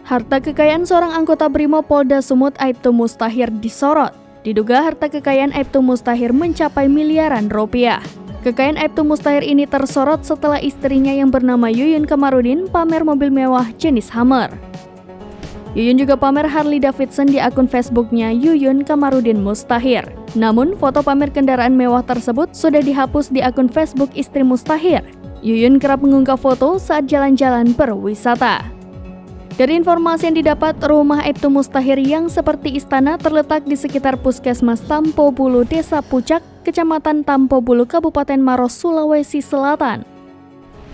Harta kekayaan seorang anggota Brimob Polda Sumut Aibtu Mustahir disorot. Diduga harta kekayaan Aibtu Mustahir mencapai miliaran rupiah. Kekayaan Aibtu Mustahir ini tersorot setelah istrinya yang bernama Yuyun Kamarudin pamer mobil mewah jenis Hummer. Yuyun juga pamer Harley Davidson di akun Facebooknya Yuyun Kamarudin Mustahir. Namun, foto pamer kendaraan mewah tersebut sudah dihapus di akun Facebook istri Mustahir. Yuyun kerap mengunggah foto saat jalan-jalan berwisata. Dari informasi yang didapat, rumah Aibtu Mustahir yang seperti istana terletak di sekitar Puskesmas Tampo Bulu, Desa Pucak, Kecamatan Tampo Bulu, Kabupaten Maros, Sulawesi Selatan.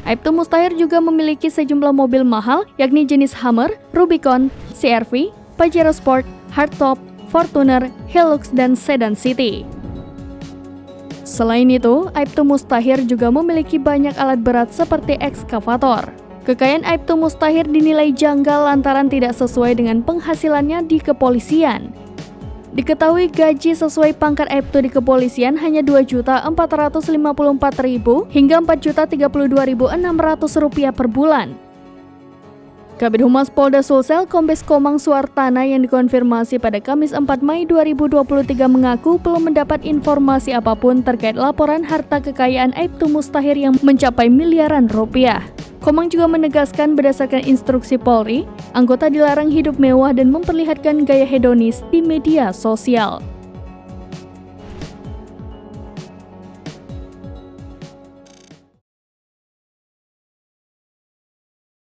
Aibtu Mustahir juga memiliki sejumlah mobil mahal, yakni jenis Hummer, Rubicon, CR-V, Pajero Sport, Hardtop, Fortuner, Hilux, dan Sedan City. Selain itu, Aibtu Mustahir juga memiliki banyak alat berat seperti ekskavator. Kekayaan Aibtu Mustahir dinilai janggal lantaran tidak sesuai dengan penghasilannya di kepolisian. Diketahui gaji sesuai pangkat Aibtu di kepolisian hanya Rp2.454.000 hingga Rp4.032.600 per bulan. Kabid Humas Polda Sulsel Kombes Komang Suartana yang dikonfirmasi pada Kamis 4 Mei 2023 mengaku belum mendapat informasi apapun terkait laporan harta kekayaan Aibtu Mustahir yang mencapai miliaran rupiah. Komang juga menegaskan berdasarkan instruksi Polri, anggota dilarang hidup mewah dan memperlihatkan gaya hedonis di media sosial.